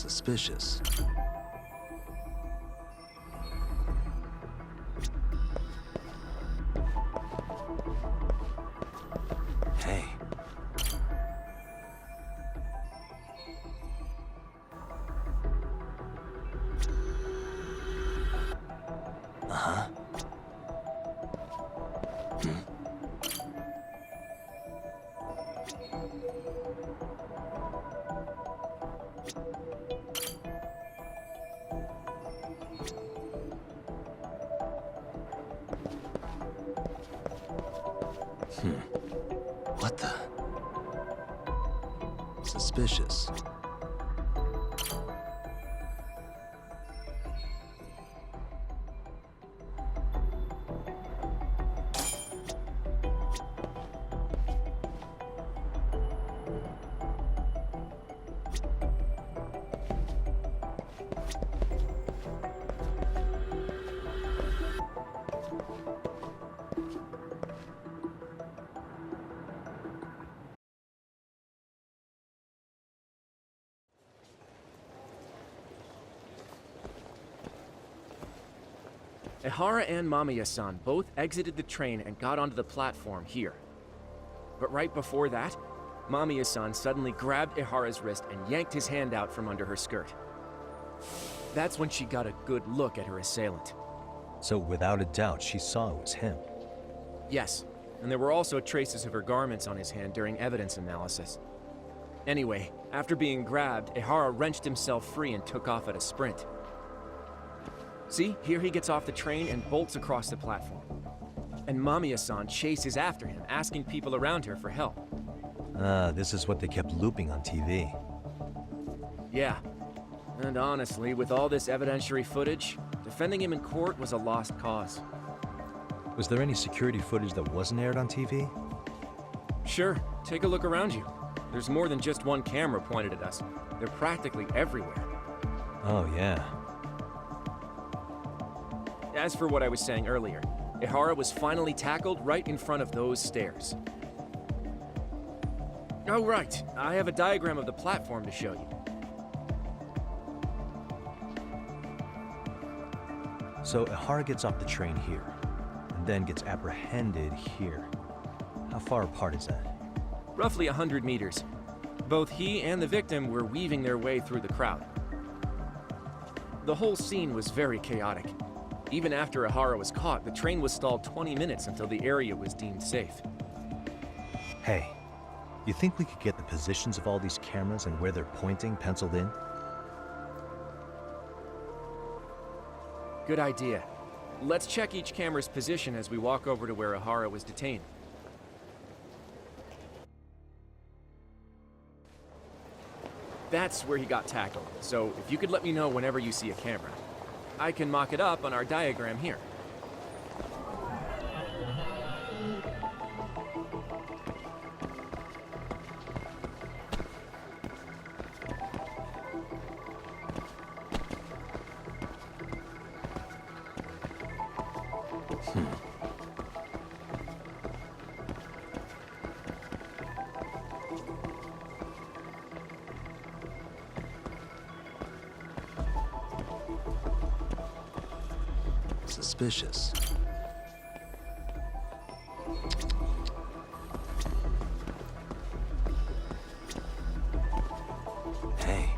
Suspicious. Hey. Uh-huh. What the? Suspicious. Ehara and Mamiya-san both exited the train and got onto the platform here. But right before that, Mamiya-san suddenly grabbed Ehara's wrist and yanked his hand out from under her skirt. That's when she got a good look at her assailant. So without a doubt, she saw it was him. Yes, and there were also traces of her garments on his hand during evidence analysis. Anyway, after being grabbed, Ehara wrenched himself free and took off at a sprint. See, here he gets off the train and bolts across the platform. And Mamiya-san chases after him, asking people around her for help. This is what they kept looping on TV. Yeah. And honestly, with all this evidentiary footage, defending him in court was a lost cause. Was there any security footage that wasn't aired on TV? Sure, take a look around you. There's more than just one camera pointed at us. They're practically everywhere. Oh, yeah. As for what I was saying earlier, Ehara was finally tackled right in front of those stairs. Oh, right. I have a diagram of the platform to show you. So Ehara gets off the train here, and then gets apprehended here. How far apart is that? Roughly 100 meters. Both he and the victim were weaving their way through the crowd. The whole scene was very chaotic. Even after Ehara was caught, the train was stalled 20 minutes until the area was deemed safe. Hey, you think we could get the positions of all these cameras and where they're pointing penciled in? Good idea. Let's check each camera's position as we walk over to where Ehara was detained. That's where he got tackled, so if you could let me know whenever you see a camera. I can mock it up on our diagram here. Suspicious. Hey.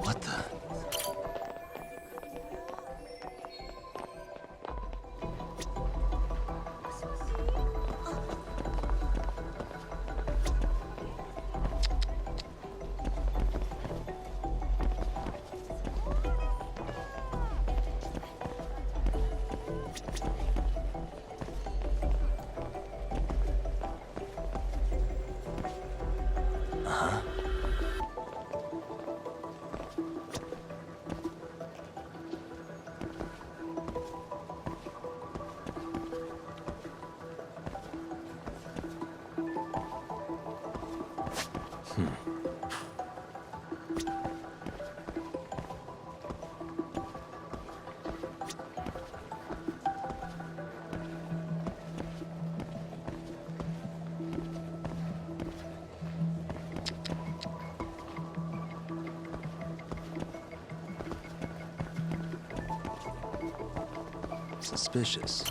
What the? Suspicious.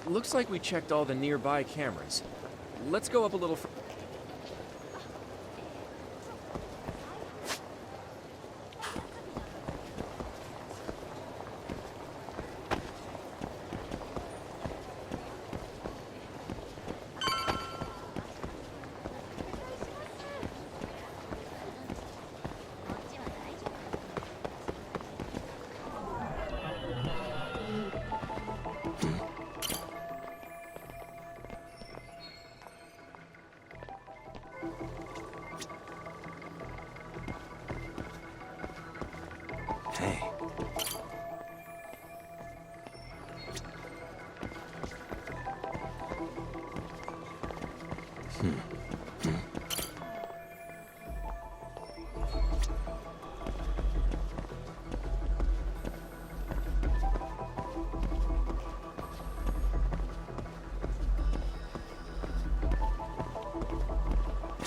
Looks like we checked all the nearby cameras. Let's go up a little further. Hey.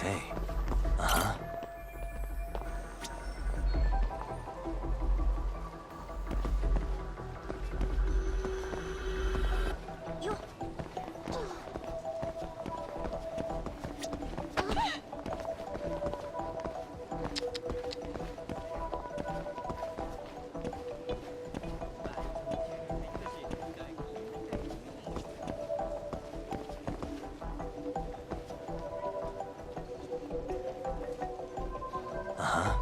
Hey. Uh-huh. Uh-huh.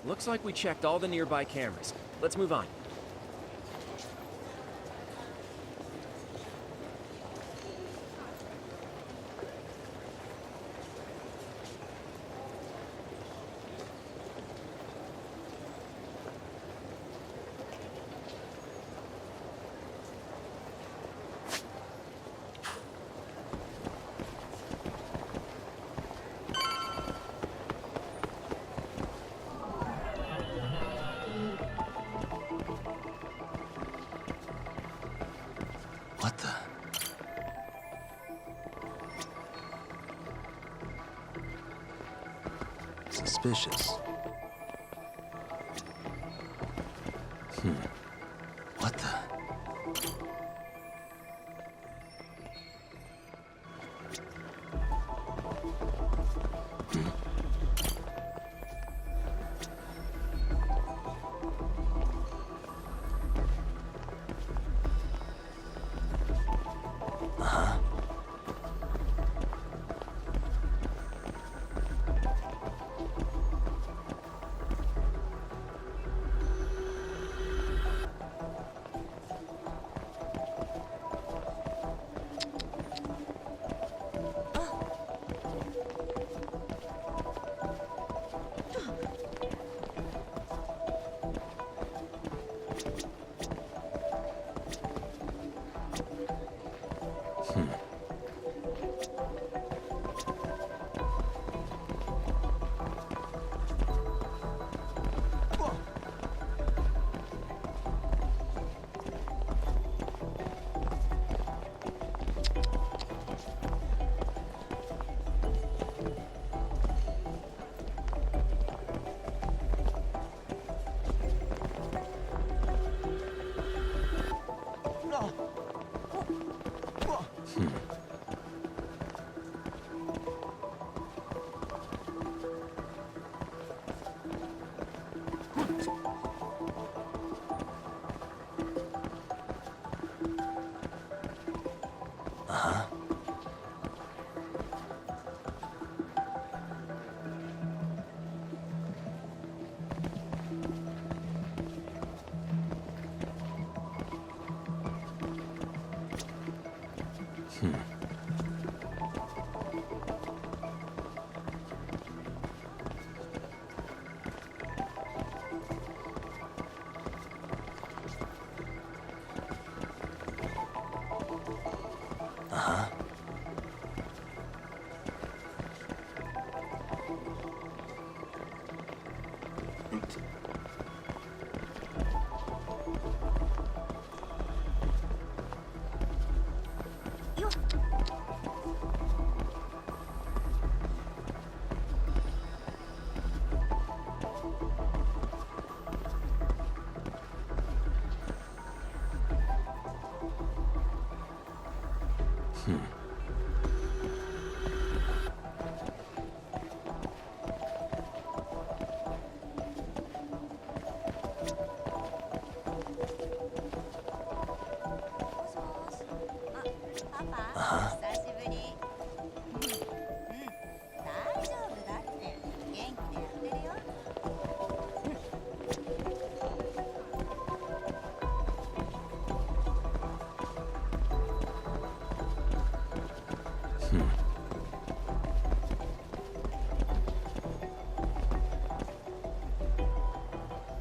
Looks like we checked all the nearby cameras. Let's move on. What the? Suspicious. What the?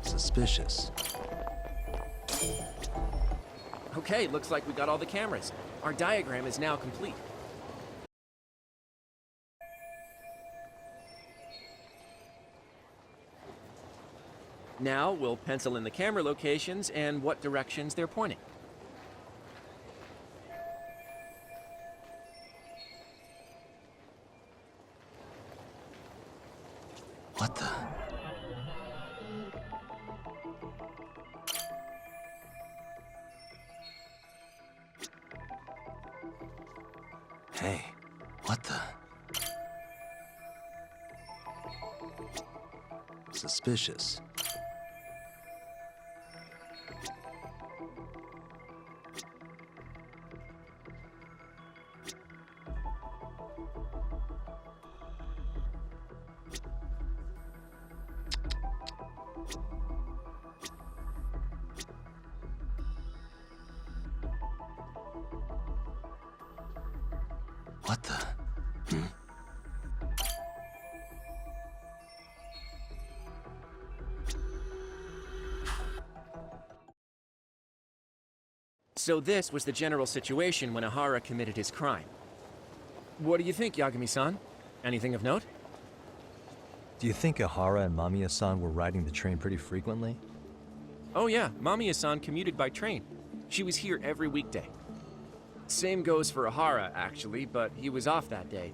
Suspicious. Okay, looks like we got all the cameras. Our diagram is now complete. Now we'll pencil in the camera locations and what directions they're pointing. What the? Hey, what the? Suspicious. So this was the general situation when Ihara committed his crime. What do you think, Yagami-san? Anything of note? Do you think Ihara and Mamiya-san were riding the train pretty frequently? Oh yeah, Mamiya-san commuted by train. She was here every weekday. Same goes for Ihara, actually, but he was off that day.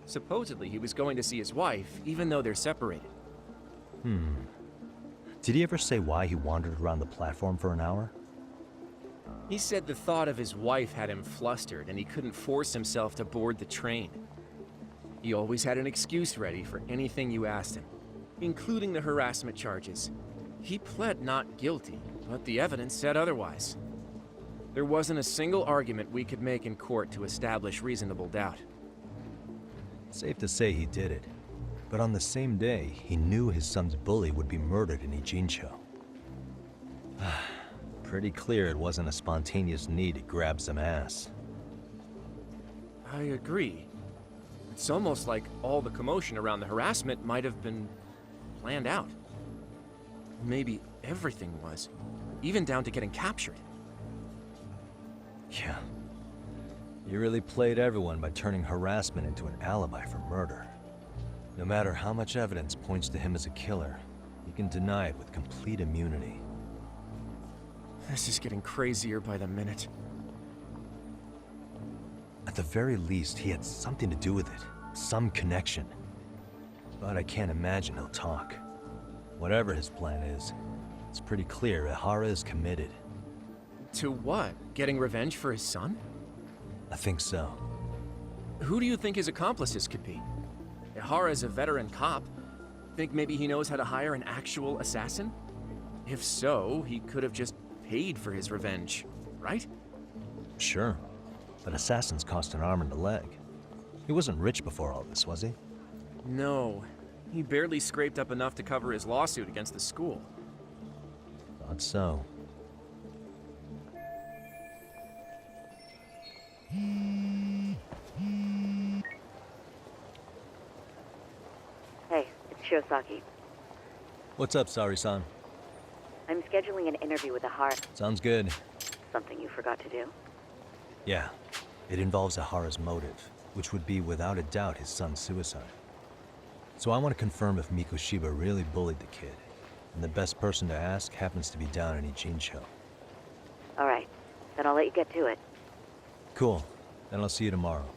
Supposedly, he was going to see his wife, even though they're separated. Did he ever say why he wandered around the platform for an hour? He said the thought of his wife had him flustered and he couldn't force himself to board the train. He always had an excuse ready for anything you asked him, including the harassment charges. He pled not guilty, but the evidence said otherwise. There wasn't a single argument we could make in court to establish reasonable doubt. Safe to say he did it. But on the same day, he knew his son's bully would be murdered in Ijincho. Pretty clear it wasn't a spontaneous need to grab some ass. I agree. It's almost like all the commotion around the harassment might have been planned out. Maybe everything was, even down to getting captured. Yeah. You really played everyone by turning harassment into an alibi for murder. No matter how much evidence points to him as a killer, he can deny it with complete immunity. This is getting crazier by the minute. At the very least, he had something to do with it. Some connection. But I can't imagine he'll talk. Whatever his plan is, it's pretty clear Ihara is committed. To what? Getting revenge for his son? I think so. Who do you think his accomplices could be? Ihara's a veteran cop. Think maybe he knows how to hire an actual assassin? If so, he could have just paid for his revenge, right? Sure. But assassins cost an arm and a leg. He wasn't rich before all this, was he? No. He barely scraped up enough to cover his lawsuit against the school. Thought so. Hey, it's Shirosaki. What's up, Sari-san? I'm scheduling an interview with Ihara. Sounds good. Something you forgot to do? Yeah. It involves Ihara's motive, which would be without a doubt his son's suicide. So I want to confirm if Mikoshima really bullied the kid. And the best person to ask happens to be down in Ijincho. Alright, then I'll let you get to it. Cool. Then I'll see you tomorrow.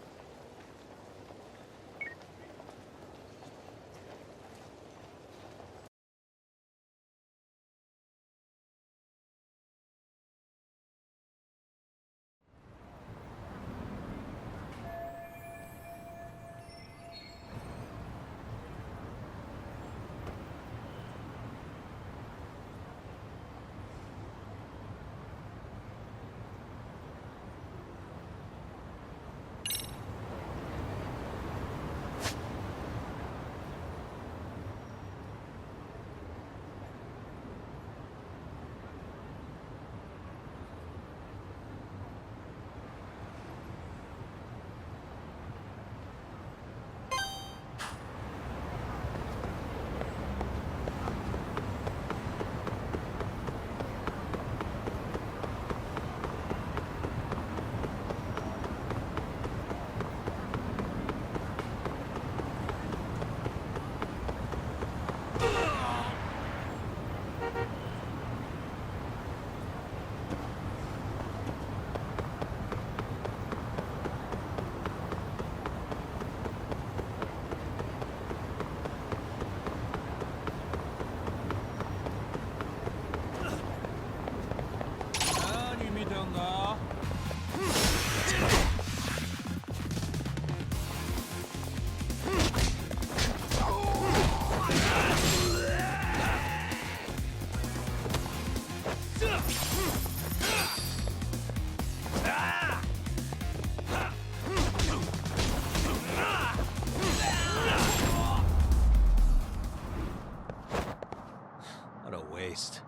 What a waste.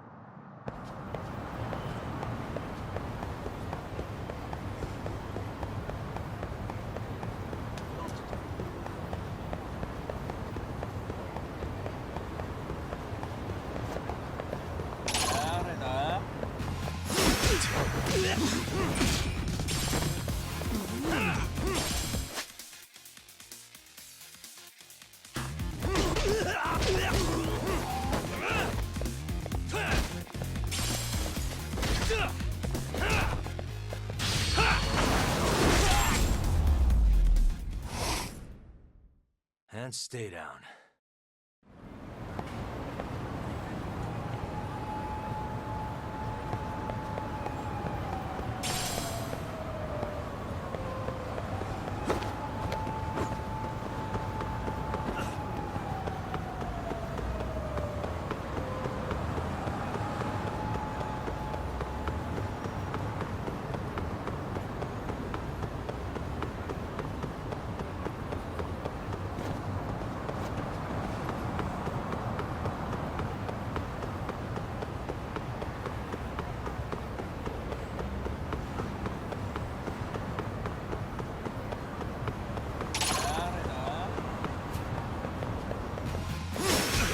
잘해라. and stay down.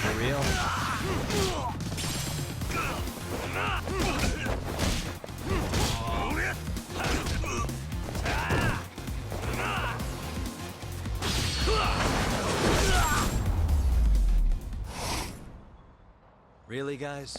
For real? Really, guys?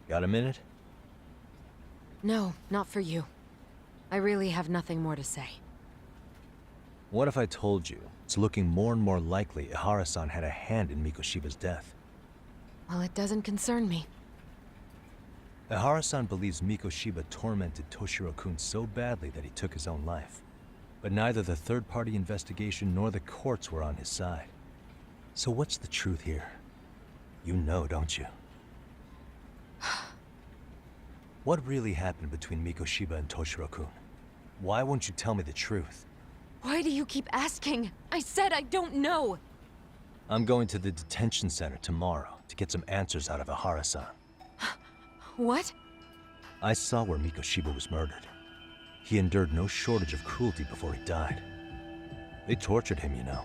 Got a minute? No, not for you. I really have nothing more to say. What if I told you it's looking more and more likely Ihara-san had a hand in Mikoshiba's death? Well, it doesn't concern me. Ihara-san believes Mikoshiba tormented Toshiro-kun so badly that he took his own life. But neither the third-party investigation nor the courts were on his side. So what's the truth here? You know, don't you? What really happened between Mikoshiba and Toshiro-kun? Why won't you tell me the truth? Why do you keep asking? I said I don't know! I'm going to the detention center tomorrow to get some answers out of Ihara-san. What? I saw where Mikoshiba was murdered. He endured no shortage of cruelty before he died. They tortured him, you know.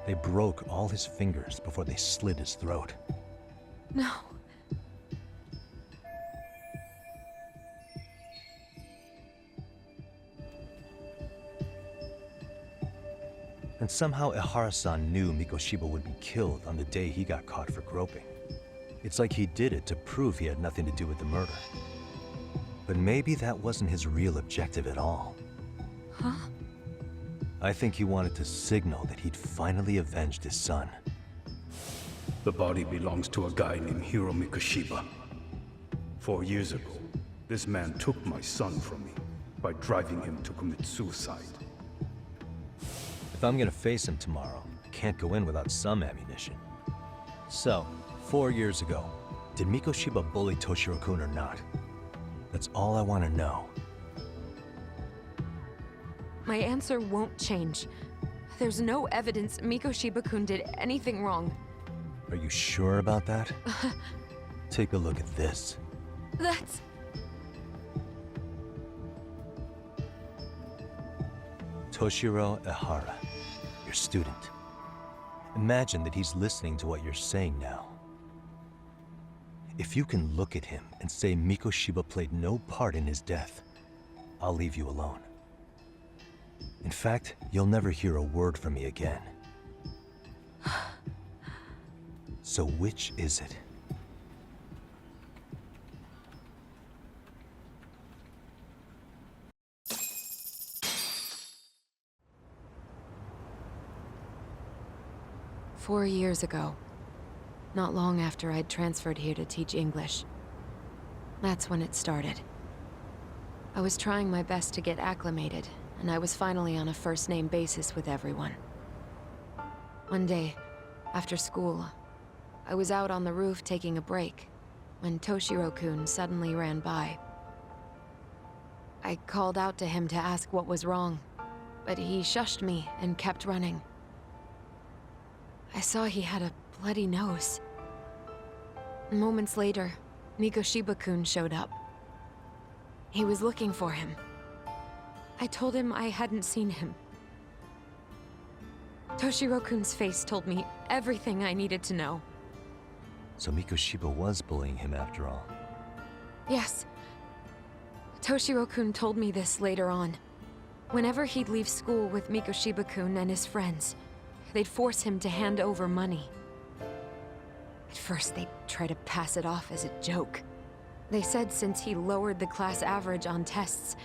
They broke all his fingers before they slit his throat. No. And somehow Ihara-san knew Mikoshiba would be killed on the day he got caught for groping. It's like he did it to prove he had nothing to do with the murder. But maybe that wasn't his real objective at all. Huh? I think he wanted to signal that he'd finally avenged his son. The body belongs to a guy named Hiro Mikoshiba. 4 years ago, this man took my son from me by driving him to commit suicide. If I'm gonna face him tomorrow, I can't go in without some ammunition. So, 4 years ago, did Mikoshiba bully Toshiro-kun or not? That's all I want to know. My answer won't change. There's no evidence Mikoshiba-kun did anything wrong. Are you sure about that? Take a look at this. That's... Toshiro Ihara, your student. Imagine that he's listening to what you're saying now. If you can look at him and say Mikoshiba played no part in his death, I'll leave you alone. In fact, you'll never hear a word from me again. So which is it? "4 years ago, not long after I'd transferred here to teach English. That's when it started. I was trying my best to get acclimated, and I was finally on a first-name basis with everyone. One day, after school, I was out on the roof taking a break, when Toshiro-kun suddenly ran by. I called out to him to ask what was wrong, but he shushed me and kept running. I saw he had a bloody nose. Moments later, Mikoshiba-kun showed up. He was looking for him. I told him I hadn't seen him. Toshiro-kun's face told me everything I needed to know. So Mikoshiba was bullying him after all. Yes. Toshiro-kun told me this later on. Whenever he'd leave school with Mikoshiba-kun and his friends, they'd force him to hand over money. At first, they'd try to pass it off as a joke. They said since he lowered the class average on tests,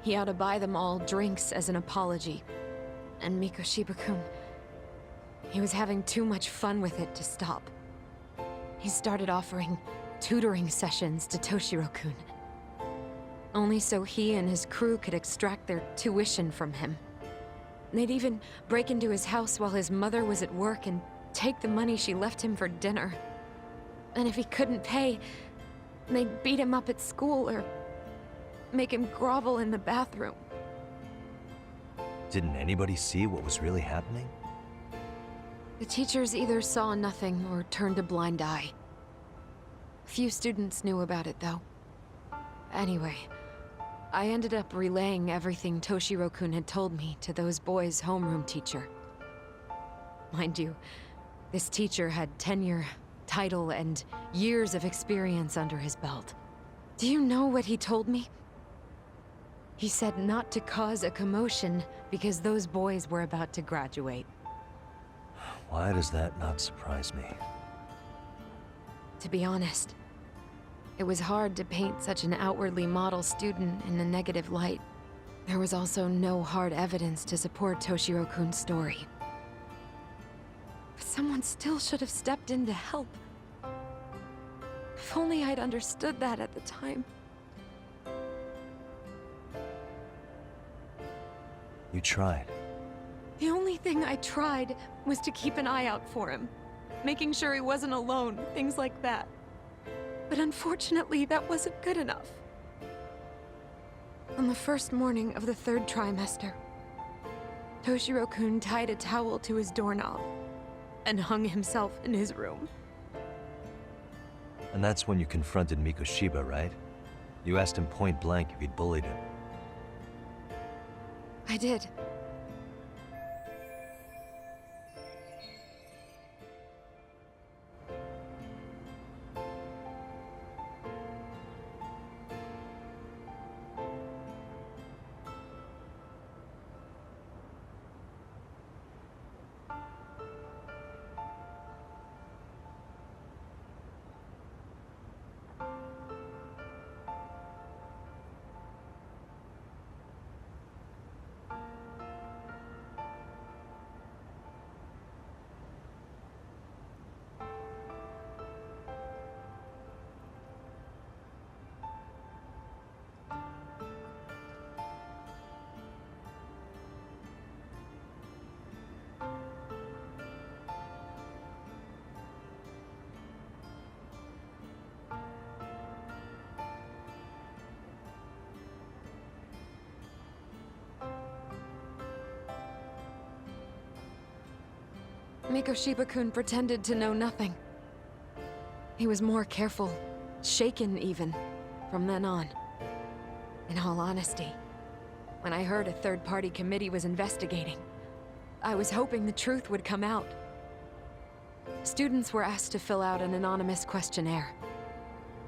he ought to buy them all drinks as an apology. And Mikoshiba-kun, he was having too much fun with it to stop. He started offering tutoring sessions to Toshiro-kun. Only so he and his crew could extract their tuition from him. They'd even break into his house while his mother was at work and take the money she left him for dinner. And if he couldn't pay, they'd beat him up at school or make him grovel in the bathroom. Didn't anybody see what was really happening? The teachers either saw nothing or turned a blind eye. Few students knew about it, though. Anyway, I ended up relaying everything Toshiro-kun had told me to those boys' homeroom teacher. Mind you, this teacher had tenure, title, and years of experience under his belt. Do you know what he told me? He said not to cause a commotion because those boys were about to graduate. Why does that not surprise me? To be honest, it was hard to paint such an outwardly model student in a negative light. There was also no hard evidence to support Toshiro-kun's story. But someone still should have stepped in to help. If only I'd understood that at the time. You tried. The only thing I tried was to keep an eye out for him, making sure he wasn't alone, things like that. But unfortunately, that wasn't good enough. On the first morning of the 3rd trimester, Toshiro-kun tied a towel to his doorknob and hung himself in his room. And that's when you confronted Mikoshiba, right? You asked him point blank if he'd bullied him. I did. Mikoshiba-kun pretended to know nothing. He was more careful, shaken even, from then on. In all honesty, when I heard a third-party committee was investigating, I was hoping the truth would come out. Students were asked to fill out an anonymous questionnaire.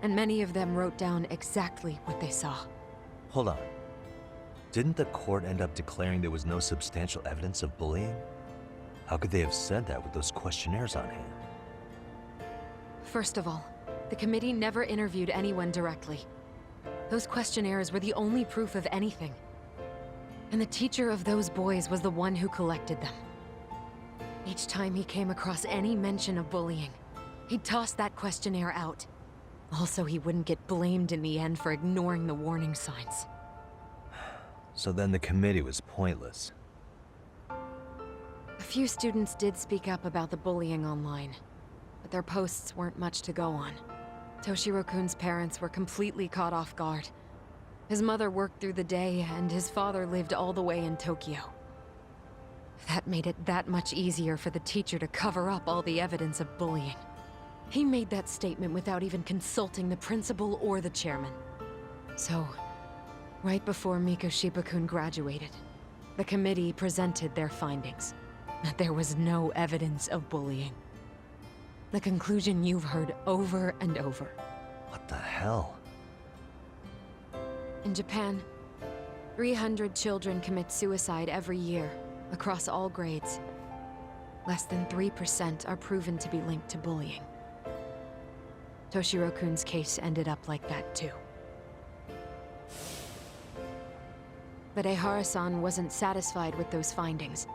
and many of them wrote down exactly what they saw. Hold on. Didn't the court end up declaring there was no substantial evidence of bullying? How could they have said that with those questionnaires on hand? First of all, the committee never interviewed anyone directly. Those questionnaires were the only proof of anything. And the teacher of those boys was the one who collected them. Each time he came across any mention of bullying, he'd toss that questionnaire out. Also, he wouldn't get blamed in the end for ignoring the warning signs. So then the committee was pointless. A few students did speak up about the bullying online, but their posts weren't much to go on. Toshiro-kun's parents were completely caught off guard. His mother worked through the day, and his father lived all the way in Tokyo. That made it that much easier for the teacher to cover up all the evidence of bullying. He made that statement without even consulting the principal or the chairman. So, right before Mikoshiba-kun graduated, the committee presented their findings, that there was no evidence of bullying. The conclusion you've heard over and over. What the hell? In Japan, 300 children commit suicide every year, across all grades. Less than 3% are proven to be linked to bullying. Toshiro-kun's case ended up like that too. But Ehara-san wasn't satisfied with those findings,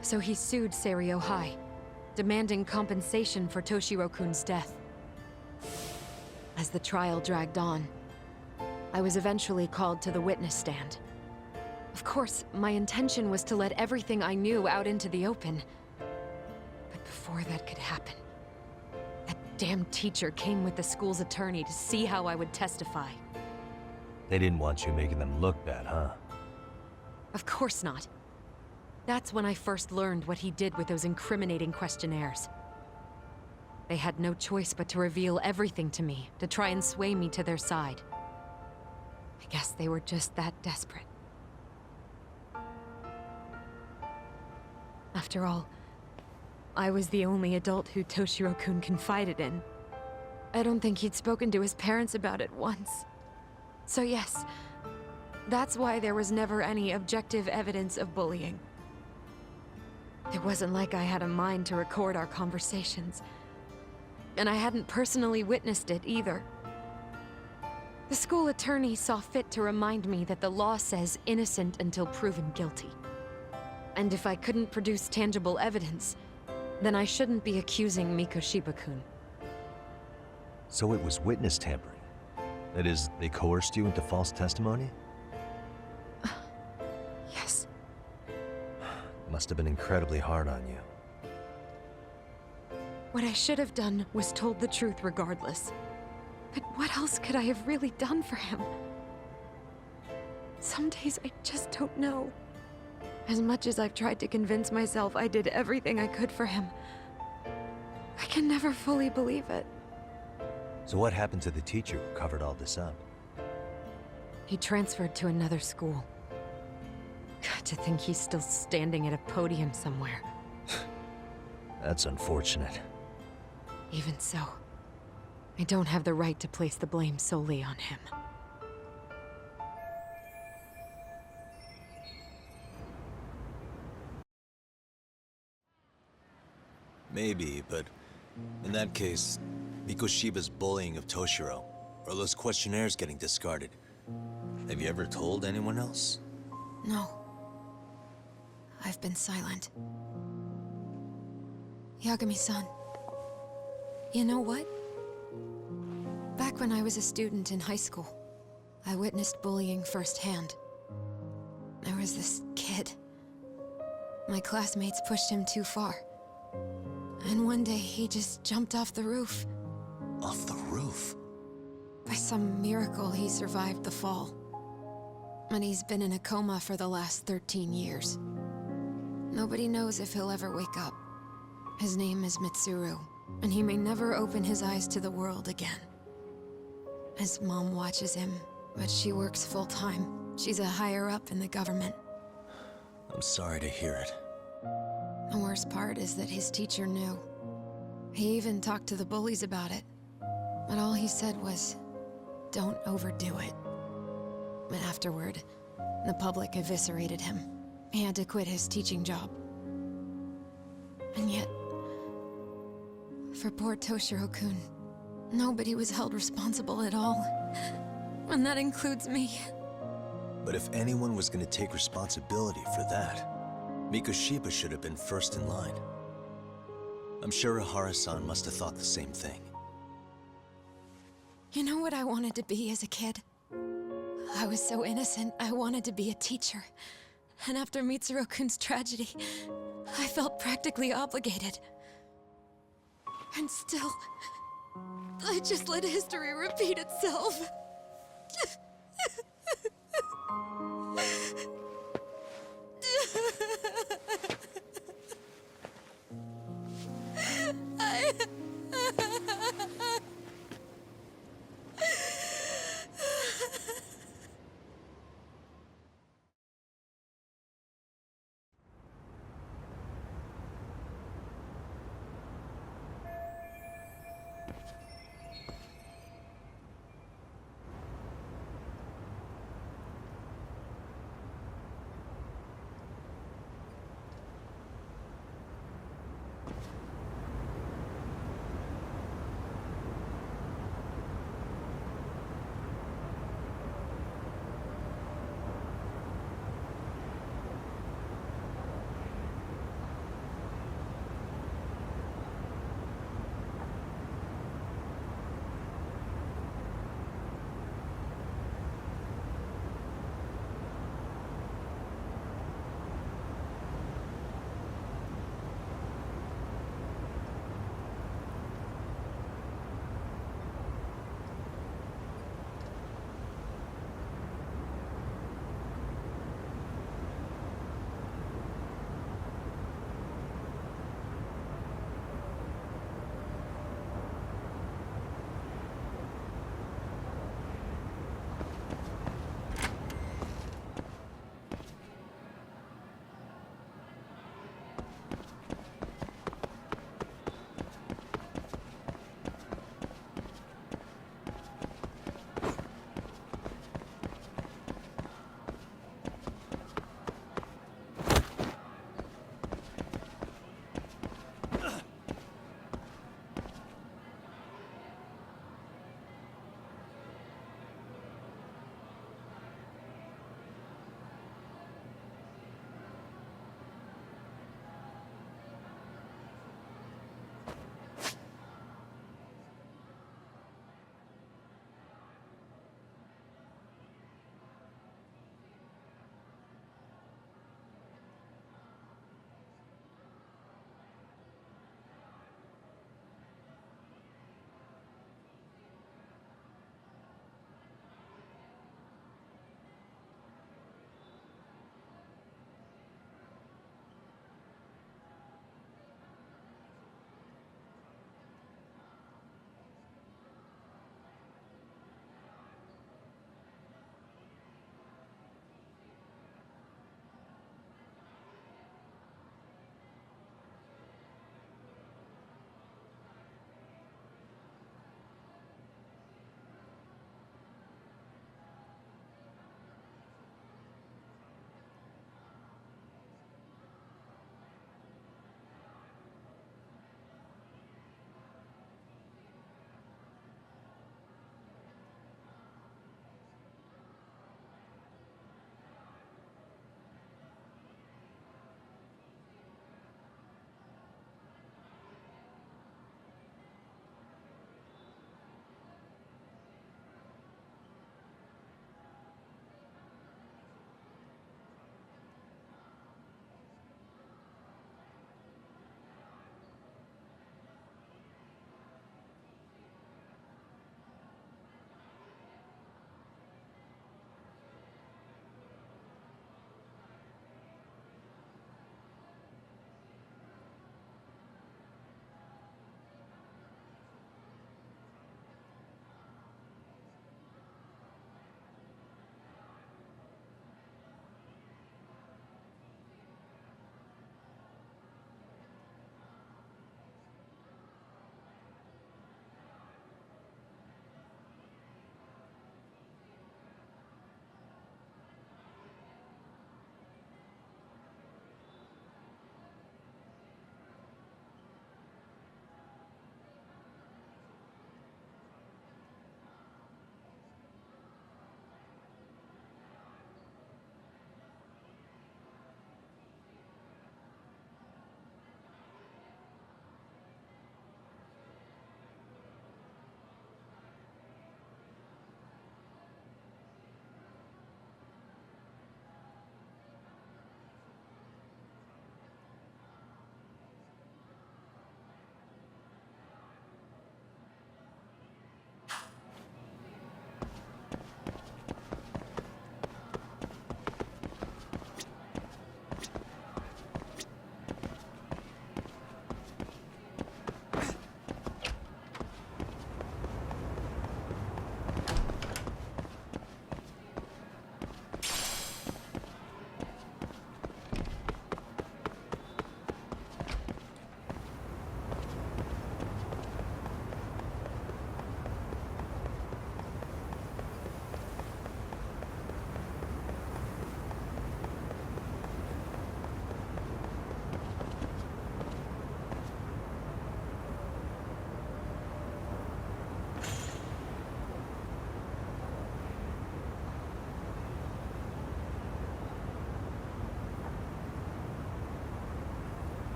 so he sued Seiryo High, demanding compensation for Toshiro-kun's death. As the trial dragged on, I was eventually called to the witness stand. Of course, my intention was to let everything I knew out into the open. But before that could happen, that damn teacher came with the school's attorney to see how I would testify. They didn't want you making them look bad, huh? Of course not. That's when I first learned what he did with those incriminating questionnaires. They had no choice but to reveal everything to me, to try and sway me to their side. I guess they were just that desperate. After all, I was the only adult who Toshiro-kun confided in. I don't think he'd spoken to his parents about it once. So yes, that's why there was never any objective evidence of bullying. It wasn't like I had a mind to record our conversations. And I hadn't personally witnessed it either. The school attorney saw fit to remind me that the law says innocent until proven guilty. And if I couldn't produce tangible evidence, then I shouldn't be accusing Mikoshiba-kun. So it was witness tampering. That is, they coerced you into false testimony? Yes. Must have been incredibly hard on you. What I should have done was told the truth regardless. But what else could I have really done for him? Some days I just don't know. As much as I've tried to convince myself I did everything I could for him, I can never fully believe it. So what happened to the teacher who covered all this up? He transferred to another school. God, to think he's still standing at a podium somewhere. That's unfortunate. Even so, I don't have the right to place the blame solely on him. Maybe, but in that case, Mikoshiba's bullying of Toshiro, or those questionnaires getting discarded. Have you ever told anyone else? No. I've been silent. Yagami-san, you know what? Back when I was a student in high school, I witnessed bullying firsthand. There was this kid. My classmates pushed him too far. And one day he just jumped off the roof. Off the roof? By some miracle, he survived the fall. And he's been in a coma for the last 13 years. Nobody knows if he'll ever wake up. His name is Mitsuru, and he may never open his eyes to the world again. His mom watches him, but she works full-time. She's a higher-up in the government. I'm sorry to hear it. The worst part is that his teacher knew. He even talked to the bullies about it. But all he said was, don't overdo it. And afterward, the public eviscerated him. He had to quit his teaching job. And yet, for poor Toshiro-kun, nobody was held responsible at all. And that includes me. But if anyone was going to take responsibility for that, Mikoshiba should have been first in line. I'm sure Ihara-san must have thought the same thing. You know what I wanted to be as a kid? I was so innocent, I wanted to be a teacher. And after Mitsuru-kun's tragedy, I felt practically obligated. And still, I just let history repeat itself.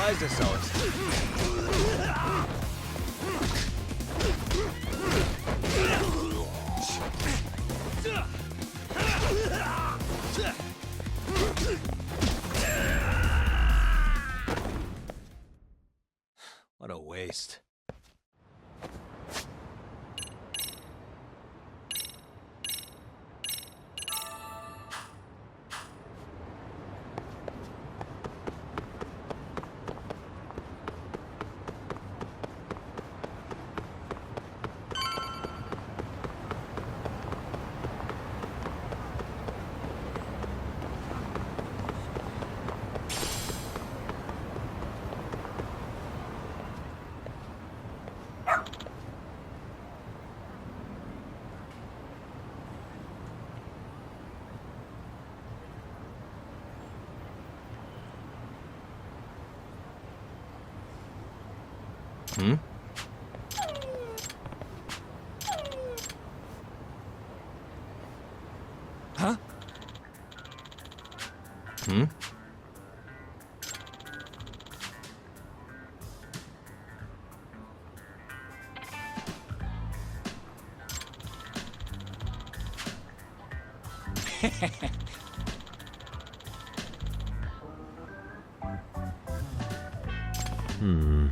surprised ourselves. What a waste. Hmm? Huh? Hmm? Hmm.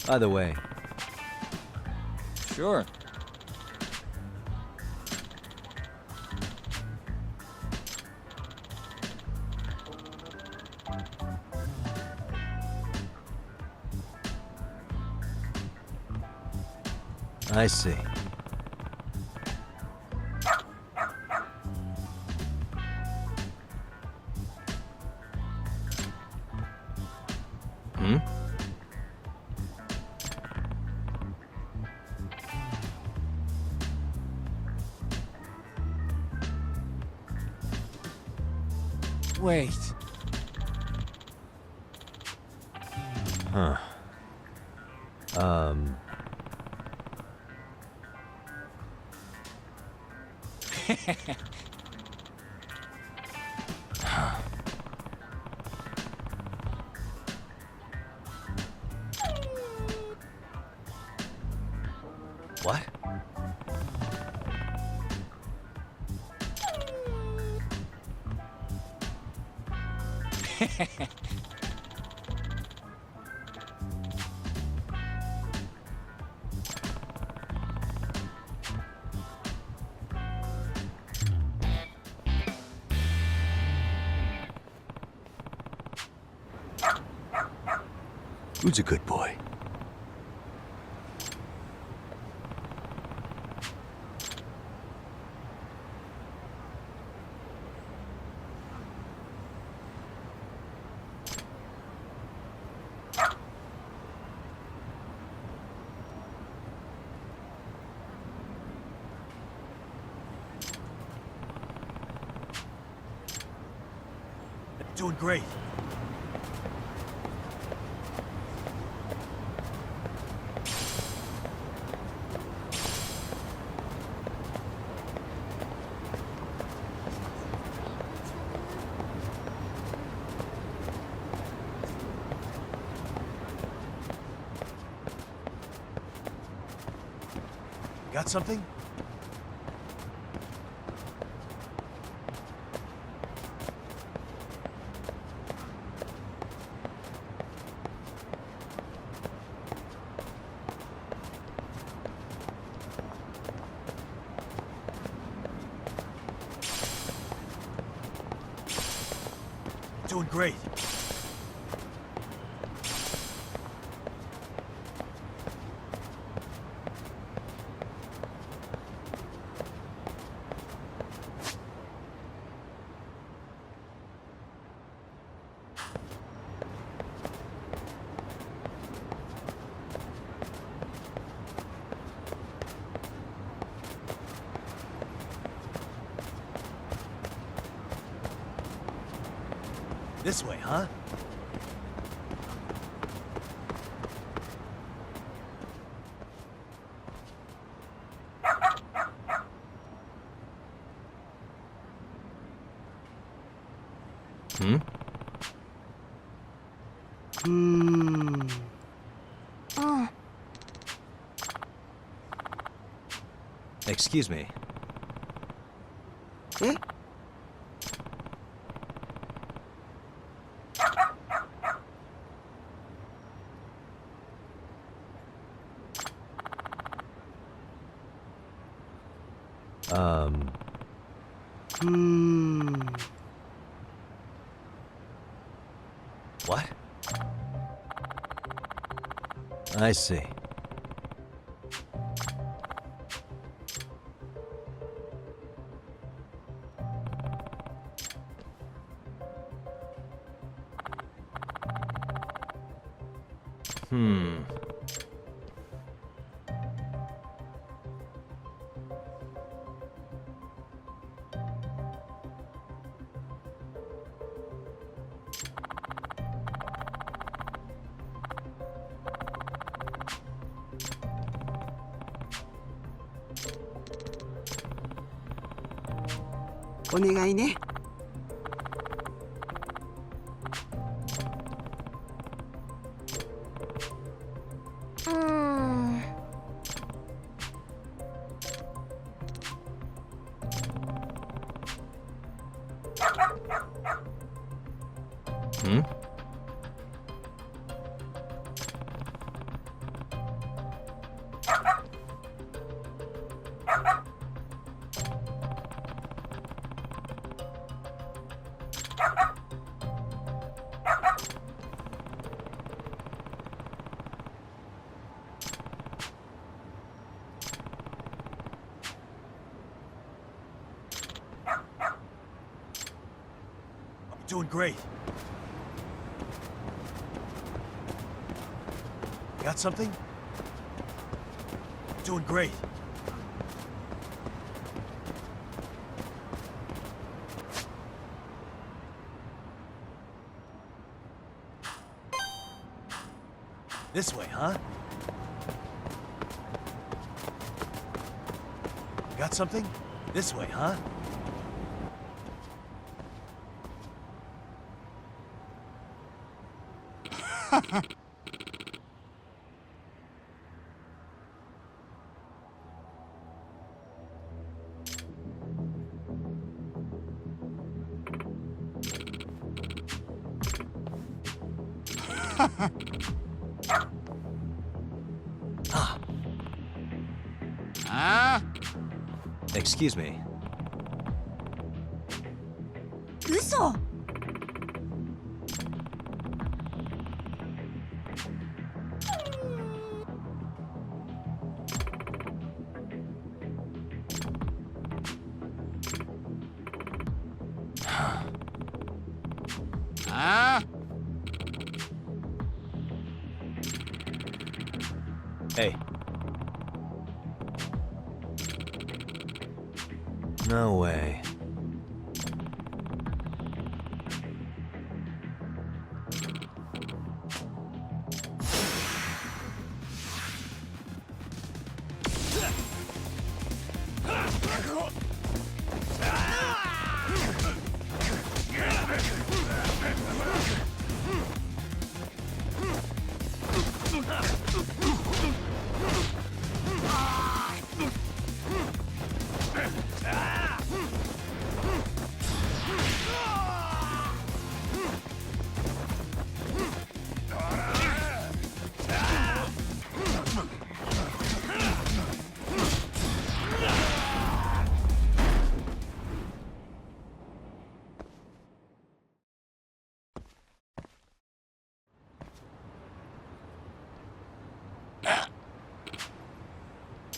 By the way, Sure. I see. Hmm? Wait. Huh. What? Who's a good boy? Doing great. Got something? Doing great. This way, huh? Hmm? Excuse me. What? I see. Hmm. Hmm? I'm doing great. Got something? Doing great. This way, huh? Got something? This way, huh? Excuse me. 嘘。Hey. No way.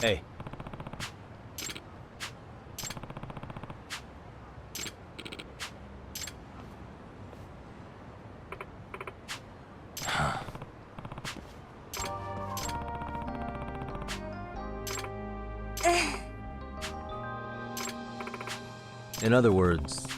Hey. In other words,